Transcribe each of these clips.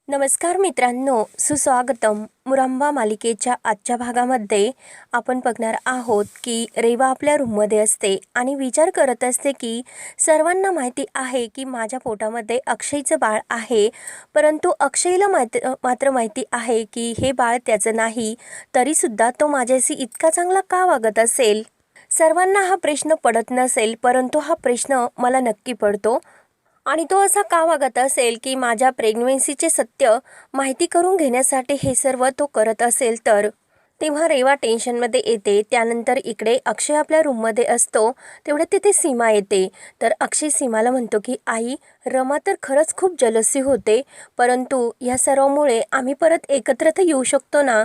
नमस्कार मित्रांनो, सुस्वागतम. मुरंबा मालिकेच्या आजच्या भागामध्ये आपण बघणार आहोत की रेवा आपल्या रूममध्ये असते आणि विचार करत असते की सर्वांना माहिती आहे की माझ्या पोटामध्ये अक्षयचं बाळ आहे, परंतु अक्षयला मात्र माहिती आहे की हे बाळ त्याचं नाही, तरीसुद्धा तो माझ्याशी इतका चांगला का वागत असेल. सर्वांना हा प्रश्न पडत नसेल, परंतु हा प्रश्न मला नक्की पडतो. आणि तो असा का वागत असेल की माझ्या प्रेग्नन्सीचे सत्य माहिती करून घेण्यासाठी हे सर्व तो करत असेल तर. तेव्हा रेवा टेन्शनमध्ये येते. त्यानंतर इकडे अक्षय आपल्या रूममध्ये असतो. तेवढ्यात तिथे सीमा येते. तर अक्षय सीमाला म्हणतो की आई, रमा तर खरंच खूप जलसी होते, परंतु या सर्वामुळे आम्ही परत एकत्र तर येऊ शकतो ना.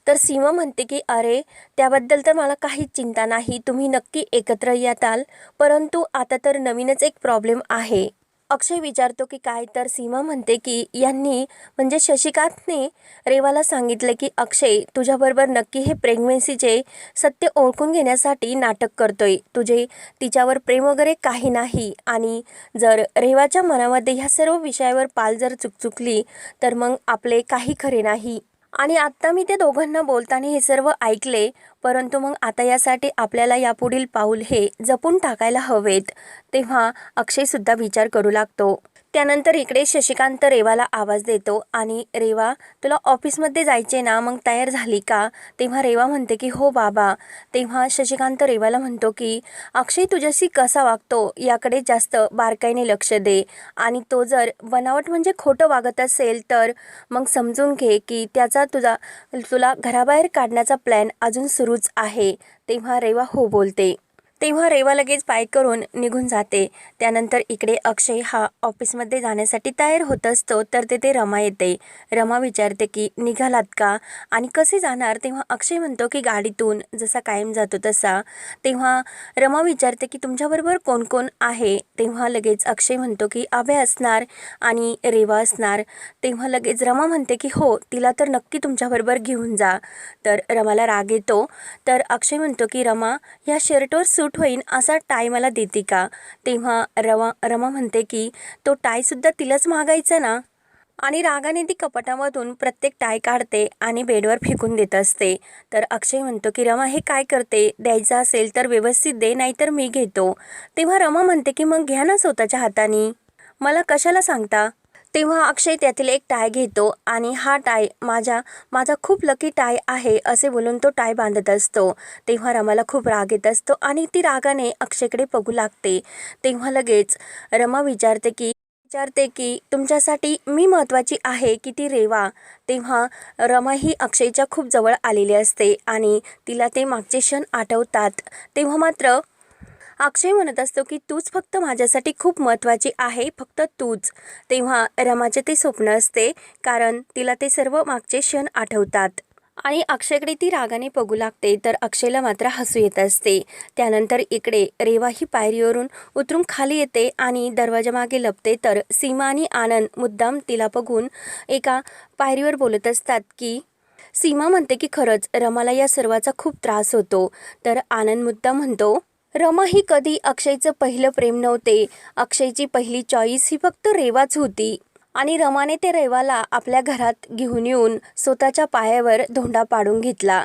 तर सीमा म्हणते की अरे, त्याबद्दल तर मला काहीच चिंता नाही, तुम्ही नक्की एकत्र येताल, परंतु आता तर नवीनच एक प्रॉब्लेम आहे. अक्षय विचारतो की काय. तर सीमा म्हणते की यांनी म्हणजे शशिकांतने रेवाला सांगितले की अक्षय तुझ्याबरोबर नक्की हे प्रेग्नन्सीचे सत्य ओळखून घेण्यासाठी नाटक करतोय, तुझे तिच्यावर प्रेम वगैरे काही नाही, आणि जर रेवाच्या मनामध्ये ह्या सर्व विषयावर पाल जर चुकचुकली तर मग आपले काही खरे नाही. आणि आत्ता मी ते दोघांना बोलताना हे सर्व ऐकले, परंतु मग आता यासाठी आपल्याला यापुढील पाऊल हे जपून टाकायला हवेत. तेव्हा अक्षयसुद्धा विचार करू लागतो. त्यानंतर इकडे शशिकांत रेवाला आवाज देतो आणि रेवा, तुला ऑफिसमध्ये जायचे ना, मग तयार झाली का. तेव्हा रेवा म्हणते की हो बाबा. तेव्हा शशिकांत रेवाला म्हणतो की अक्षय तुझ्याशी कसा वागतो याकडे जास्त बारकाईने लक्ष दे, आणि तो जर बनावट म्हणजे खोटं वागत असेल तर मग समजून घे की त्याचा तुला घराबाहेर काढण्याचा प्लॅन अजून सुरूच आहे. तेव्हा रेवा हो बोलते. तेव्हा रेवा लगेच पाय करून निघून जाते. त्यानंतर इकडे अक्षय हा ऑफिसमध्ये जाण्यासाठी तयार होत असतो. तर तिथे रमा येते. रमा विचारते की निघालात का आणि कसे जाणार. तेव्हा अक्षय म्हणतो की गाडीतून, जसा कायम जातो तसा. तेव्हा रमा विचारते की तुमच्याबरोबर कोण कोण आहे. तेव्हा लगेच अक्षय म्हणतो की अभय असणार आणि रेवा असणार. तेव्हा लगेच रमा म्हणते की हो, तिला तर नक्की तुमच्याबरोबर घेऊन जा. तर रमाला राग येतो. तर अक्षय म्हणतो की रमा, ह्या शर्टवर सूट होईन असा टाय मला देते का. तेव्हा रमा म्हणते की तो टायसुद्धा तिलाच मागायचा ना. आणि रागाने ती कपाटामधून प्रत्येक टाय काढते आणि बेडवर फेकून देत असते. तर अक्षय म्हणतो की रमा, हे काय करते, द्यायचा असेल तर व्यवस्थित दे, नाहीतर मी घेतो. तेव्हा रमा म्हणते की मग घ्या ना स्वतःच्या हाताने, मला कशाला सांगता. तेव्हा अक्षय त्यातील एक टाय घेतो आणि हा टाय माझा खूप लकी टाय आहे असे बोलून तो टाय बांधत असतो. तेव्हा रमाला खूप राग येत असतो आणि ती रागाने अक्षयकडे बघू लागते. तेव्हा लगेच रमा विचारते की तुमच्यासाठी मी महत्त्वाची आहे की ती रेवा. तेव्हा रमा ही अक्षयच्या खूप जवळ आलेली असते आणि तिला ते मागचे क्षण आठवतात. तेव्हा मात्र अक्षय म्हणत असतो की तूच फक्त माझ्यासाठी खूप महत्त्वाची आहे, फक्त तूच. तेव्हा रमाचे ते स्वप्न असते, कारण तिला ते सर्व मागचे क्षण आठवतात आणि अक्षयकडे ती रागाने बघू लागते. तर अक्षयला मात्र हसू येत असते. त्यानंतर इकडे रेवा ही पायरीवरून उतरून खाली येते आणि दरवाजामागे लपते. तर सीमा आणि आनंद मुद्दाम तिला बघून एका पायरीवर बोलत असतात की सीमा म्हणते की खरंच रमाला या सर्वाचा खूप त्रास होतो. तर आनंद मुद्दाम म्हणतो, रमा ही कधी अक्षयचं पहिलं प्रेम नव्हते. अक्षयची पहिली चॉईस ही फक्त रेवाच होती आणि रमाने ते रेवाला आपल्या घरात घेऊन येऊन स्वतःच्या पायावर धोंडा पाडून घेतला.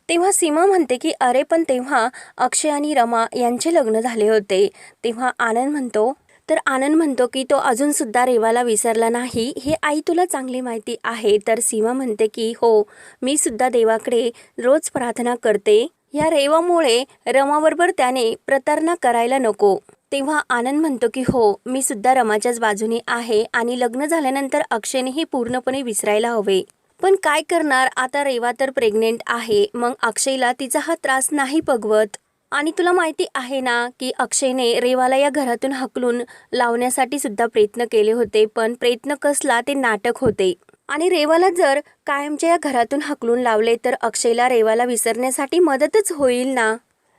तेव्हा सीमा म्हणते की अरे, पण तेव्हा अक्षय आणि रमा यांचे लग्न झाले होते. तेव्हा आनंद म्हणतो की तो अजूनसुद्धा रेवाला विसरला नाही, हे आई तुला चांगली माहिती आहे. तर सीमा म्हणते की हो, मी सुद्धा देवाकडे रोज प्रार्थना करते ह्या रेवामुळे रमाबरोबर त्याने प्रतारणा करायला नको. तेव्हा आनंद म्हणतो की हो, मी सुद्धा रमाच्याच बाजूने आहे आणि लग्न झाल्यानंतर अक्षयनेही पूर्णपणे विसरायला हवे. पण काय करणार आता, रेवा तर प्रेग्नेंट आहे, मग अक्षयला तिचा हा त्रास नाही बघवत. आणि तुला माहिती आहे ना की अक्षयने रेवाला या घरातून हकलून लावण्यासाठी सुद्धा प्रयत्न केले होते, पण प्रयत्न कसला, ते नाटक होते. आणि रेवाला जर कायमच्या या घरातून हकलून लावले तर अक्षयला रेवाला विसरण्यासाठी मदतच होईल ना.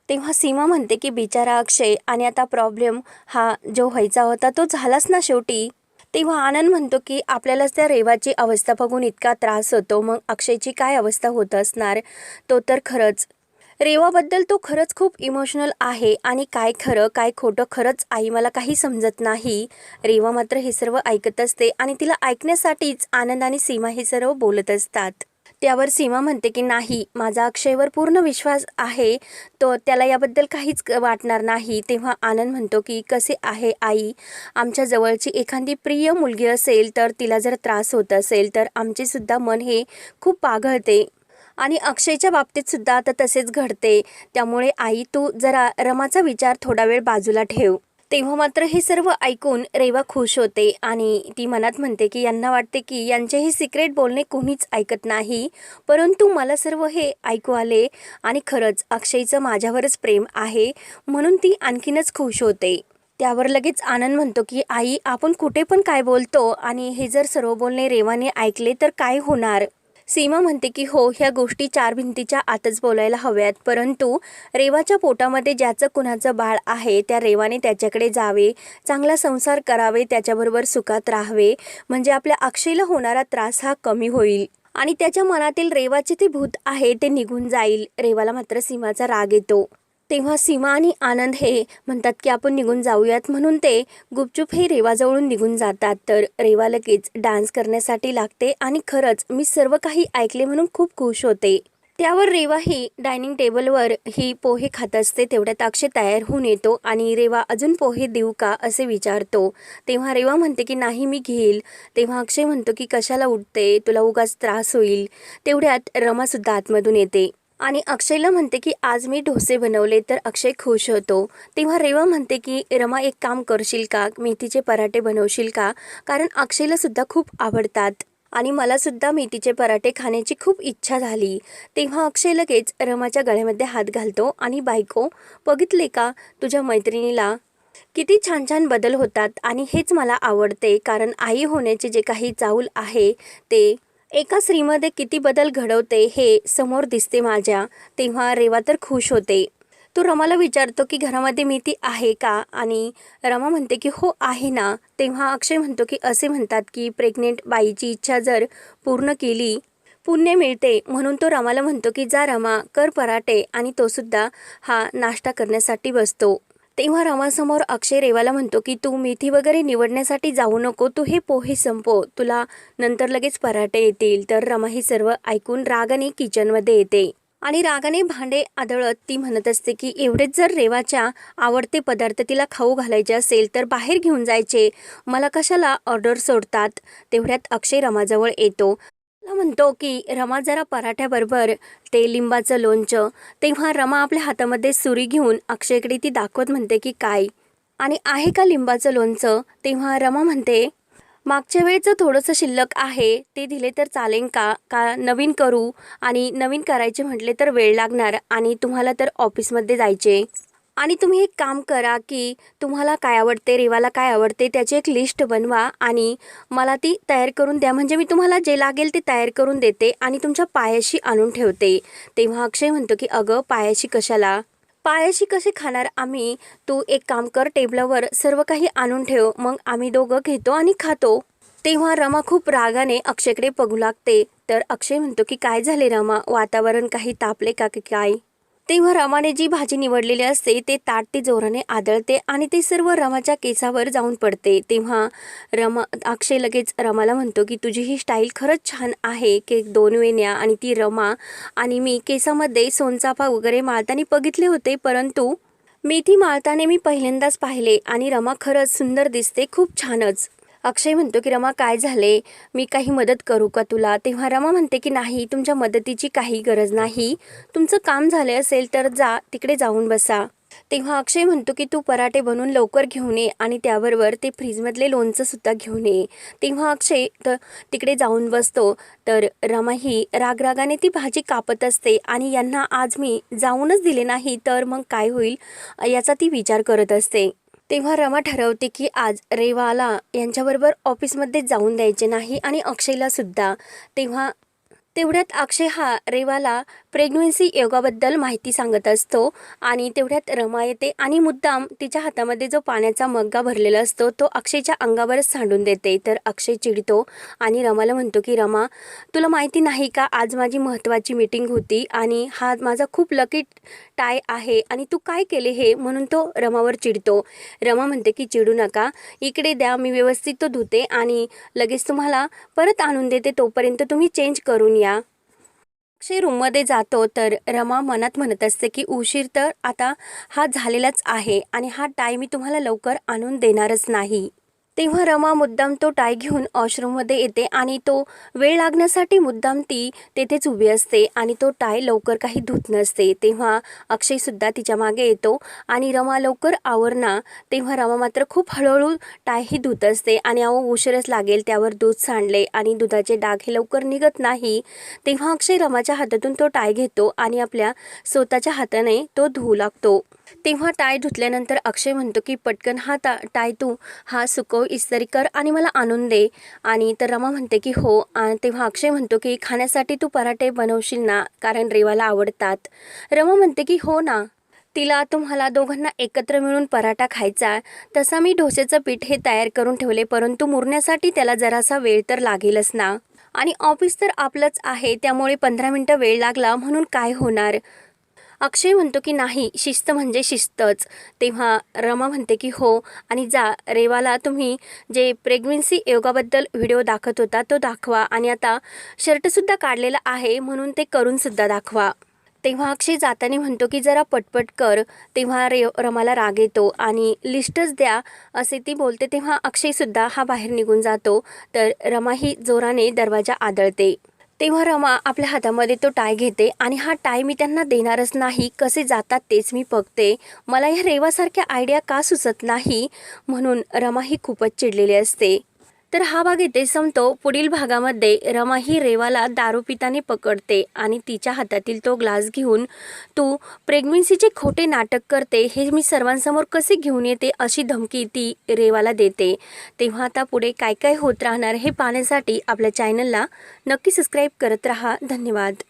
तेव्हा सीमा म्हणते की बिचारा अक्षय, आणि आता प्रॉब्लेम हा जो व्हायचा होता तो झालाच ना शेवटी. तेव्हा आनंद म्हणतो की आपल्यालाच त्या रेवाची अवस्था बघून इतका त्रास होतो, मग अक्षयची काय अवस्था होत असणार. तो तर खरंच रेवाबद्दल तो खरंच खूप इमोशनल आहे आणि काय खरं काय खोटं खरंच आई मला काही समजत नाही. रेवा मात्र हे सर्व ऐकत असते आणि तिला ऐकण्यासाठीच आनंद आणि सीमा हे सर्व बोलत असतात. त्यावर सीमा म्हणते की नाही, माझा अक्षयवर पूर्ण विश्वास आहे, तो त्याला याबद्दल काहीच वाटणार नाही. तेव्हा आनंद म्हणतो की कसे आहे आई, आमच्या जवळची एखादी प्रिय मुलगी असेल तर तिला जर त्रास होत असेल तर आमचे सुद्धा मन हे खूप पाघळते आणि अक्षयच्या बाबतीत सुद्धा आता तसेच घडते. त्यामुळे आई तू जरा रमाचा विचार थोडा वेळ बाजूला ठेव. तेव्हा मात्र हे सर्व ऐकून रेवा खुश होते आणि ती मनात म्हणते की यांना वाटते की यांचे हे सिक्रेट बोलणे कोणीच ऐकत नाही, परंतु मला सर्व हे ऐकू आले आणि खरंच अक्षयचं माझ्यावरच प्रेम आहे, म्हणून ती आणखीनच खुश होते. त्यावर लगेच आनंद म्हणतो की आई आपण कुठे पण काय बोलतो आणि हे जर सर्व बोलणे रेवाने ऐकले तर काय होणार. सीमा म्हणते की हो, ह्या गोष्टी चार भिंतीच्या आतच बोलायला हव्यात, परंतु रेवाच्या पोटामध्ये ज्याचं कुणाचं बाळ आहे त्या रेवाने त्याच्याकडे जावे, चांगला संसार करावे, त्याच्याबरोबर सुखात राहावे, म्हणजे आपल्या अक्षयला होणारा त्रास हा कमी होईल आणि त्याच्या मनातील रेवाचे ते भूत आहे ते निघून जाईल. रेवाला मात्र सीमाचा राग येतो. तेव्हा सीमा आणि आनंद हे म्हणतात की आपण निघून जाऊयात, म्हणून ते गुपचूप हे रेवाजवळून निघून जातात. तर रेवा लगेच डान्स करण्यासाठी लागते आणि खरंच मी सर्व काही ऐकले म्हणून खूप खुश होते. त्यावर रेवा ही डायनिंग टेबलवर ही पोहे खात असते. तेवढ्यात अक्षय तयार होऊन येतो आणि रेवा अजून पोहे देऊ का असे विचारतो. तेव्हा रेवा म्हणते की नाही मी घेईल. तेव्हा अक्षय म्हणतो की कशाला उठते, तुला उगाच त्रास होईल. तेवढ्यात रमासुद्धा आतमधून येते आणि अक्षयला म्हणते की आज मी डोसे बनवले. तर अक्षय खुश होतो. तेव्हा रेवा म्हणते की रमा एक काम करशील का, मेथीचे पराठे बनवशील का, कारण अक्षयला सुद्धा खूप आवडतात आणि मला सुद्धा मेथीचे पराठे खाण्याची खूप इच्छा झाली. तेव्हा अक्षय लगेच रमाच्या गळ्यामध्ये हात घालतो आणि बायको, बघितले का तुझ्या मैत्रिणीला किती छान छान बदल होतात आणि हेच मला आवडते, कारण आई होण्याचे जे काही चाऊल आहे ते एका स्त्रीमध्ये किती बदल घडवते हे समोर दिसते माझ्या. तेव्हा रेवा तर खुश होते. तो रमाला विचारतो की घरामध्ये मेथी आहे का, आणि रमा म्हणते की हो आहे ना. तेव्हा अक्षय म्हणतो की असे म्हणतात की प्रेग्नेंट बाईची इच्छा जर पूर्ण केली पुण्य मिळते, म्हणून तो रमाला म्हणतो की जा रमा कर पराठे, आणि तो सुद्धा हा नाश्ता करण्यासाठी बसतो. तेव्हा रमासमोर अक्षय रेवाला म्हणतो की तू मेथी वगैरे निवडण्यासाठी जाऊ नको, तू हे पोहे संपव, तुला नंतर लगेच पराठे येतील. तर रमा हे सर्व ऐकून रागाने किचनमध्ये येते आणि रागाने भांडे आदळत ती म्हणत असते की एवढेच जर रेवाच्या आवडते पदार्थ तिला खाऊ घालायचे असेल तर बाहेर घेऊन जायचे, मला कशाला ऑर्डर सोडतात. तेवढ्यात अक्षय रमाजवळ येतो. मला म्हणतो की रमा जरा पराठ्याबरोबर ते लिंबाचं लोणचं. तेव्हा रमा आपल्या हातामध्ये सुरी घेऊन अक्षयकडे ती दाखवत म्हणते की काय आणि आहे का लिंबाचं लोणचं. तेव्हा रमा म्हणते मागच्या वेळेचं थोडंसं शिल्लक आहे, ते दिले तर चालेल का, का नवीन करू, आणि नवीन करायचे म्हटले तर वेळ लागणार आणि तुम्हाला तर ऑफिसमध्ये जायचे, आणि तुम्ही एक काम करा की तुम्हाला काय आवडते, रेवाला काय आवडते त्याची एक लिस्ट बनवा आणि मला ती तयार करून द्या, म्हणजे मी तुम्हाला जे लागेल ते तयार करून देते आणि तुमच्या पायाशी आणून ठेवते. तेव्हा अक्षय म्हणतो की अगं पायाशी कशाला, पायाशी कसे खाणार आम्ही, तू एक काम कर टेबलावर सर्व काही आणून ठेव, मग आम्ही दोघं घेतो आणि खातो. तेव्हा रमा खूप रागाने अक्षयकडे बघू लागते. तर अक्षय म्हणतो की काय झाले रमा, वातावरण काही तापले का की काय. तेव्हा रमाने जी भाजी निवडलेली असते ते ताट ती जोराने आदळते आणि ते सर्व रमाच्या केसावर जाऊन पडते. तेव्हा अक्षय लगेच रमाला म्हणतो की तुझी ही स्टाईल खरंच छान आहे, केक 2 वेण्या, आणि ती रमा आणि मी केसामध्ये सोनचाफा वगैरे माळताना बघितले होते, परंतु मेथी माळताना मी पहिल्यांदाच पाहिले आणि रमा खरंच सुंदर दिसते, खूप छानच. अक्षय म्हणतो की रमा काय झाले, मी काही मदत करू का तुला. तेव्हा रमा म्हणते की नाही, तुमच्या मदतीची काही गरज नाही, तुमचं काम झाले असेल तर जा तिकडे जाऊन बसा. तेव्हा अक्षय म्हणतो की तू पराठे बनवून लवकर घेऊन ये आणि त्याबरोबर ते फ्रीजमधले लोणचं सुद्धा घेऊन ये. तेव्हा अक्षय तिकडे जाऊन बसतो. तर रमा ही रागरागाने ती भाजी कापत असते आणि यांना आज मी जाऊनच दिले नाही तर मग काय होईल याचा ती विचार करत असते. तेव्हा रमा ठरवते की आज रेवाला यांच्याबरोबर ऑफिसमध्ये जाऊन द्यायचे नाही आणि अक्षयला सुद्धा. तेव्हात अक्षय हा रेवाला प्रेग्नन्सी योगाबद्दल माहिती सांगत असतो आणि तेवढ्यात रमा येते आणि मुद्दाम तिच्या हातामध्ये जो पाण्याचा मग्गा भरलेला असतो तो अक्षयच्या अंगावरच सांडून देते। तर अक्षय चिडतो आणि रमाला म्हणतो की रमा, तुला माहिती नाही का आज माझी महत्त्वाची मीटिंग होती आणि हा माझा खूप लकी टाय आहे आणि तू काय केले हे, म्हणून तो रमावर चिडतो। रमा म्हणते की चिडू नका, इकडे द्या, मी व्यवस्थित तो धुते आणि लगेच तुम्हाला परत आणून देते, तोपर्यंत तुम्ही चेंज करून या। अक्षय रूममध्ये जातो तर रमा मनात म्हणत असते की उशीर तर आता हा झालेलाच आहे आणि हा टाय मी तुम्हाला लवकर आणून देणारच नाही। तेव्हा रमा मुद्दाम तो टाय घेऊन वॉशरूममध्ये येते आणि तो वेळ लागण्यासाठी मुद्दाम ती तेथेच उभी असते आणि तो टाय लवकर काही धुत नसते। तेव्हा अक्षयसुद्धा तिच्या मागे येतो आणि रमा लवकर आवर ना, तेव्हा रमा मात्र खूप हळूहळू टायही धुत असते आणि उशीरच लागेल, त्यावर दूध सांडले आणि दुधाचे डाग हे लवकर निघत नाही। तेव्हा अक्षय रमाच्या हातातून तो टाय घेतो आणि आपल्या स्वतःच्या हाताने तो धुवू लागतो। तेव्हा टाय धुतल्यानंतर अक्षय म्हणतो की पटकन हा टाय तू हा सुकव, इस्त्री कर आणि मला आणून दे। आणि तर रमा म्हणते की हो। आणि तेव्हा अक्षय म्हणतो की खाण्यासाठी तू पराठे बनवशील ना, कारण रेवाला आवडतात। रमा म्हणते की हो ना, तिला तुम्हाला दोघांना एकत्र मिळून पराठा खायचा। तसा मी डोस्याचं पीठ हे तयार करून ठेवले, परंतु मुरण्यासाठी त्याला जरासा वेळ तर लागेलच ना, आणि ऑफिस तर आपलंच आहे, त्यामुळे 15 मिनटं वेळ लागला म्हणून काय होणार। अक्षय म्हणतो की नाही, शिस्त म्हणजे शिस्तच। तेव्हा रमा म्हणते की हो, आणि जा रेवाला तुम्ही जे प्रेग्नन्सी योगाबद्दल व्हिडिओ दाखवत होता तो दाखवा आणि आता शर्टसुद्धा काढलेला आहे म्हणून ते करूनसुद्धा दाखवा। तेव्हा अक्षय जाताना म्हणतो की जरा पटपट कर। तेव्हा रमाला राग येतो आणि लिस्टच द्या असे ती बोलते। तेव्हा अक्षयसुद्धा हा बाहेर निघून जातो तर रमा ही जोराने दरवाजा आदळते। तेव्हा रमा आपल्या हातामध्ये तो टाय घेते आणि हा टाय मी त्यांना देणारच नाही, कसे जातात तेच मी बघते, मला या रेवासारख्या आयडिया का सुचत नाही, म्हणून रमा ही खूपच चिडलेली असते। तर हा भाग इथे संपतो। पुढील भागामध्ये रमा ही रेवाला दारू पिताना पकडते आणि तिच्या हातातील तो ग्लास घेऊन तू प्रेग्नन्सीचे खोटे नाटक करते हे मी सर्वांसमोर कसे घेऊन येते अशी धमकी ती रेवाला देते। तेव्हा आता पुढे काय काय होत राहणार हे पाहण्यासाठी आपल्या चॅनलला नक्की सबस्क्राईब करत राहा। धन्यवाद।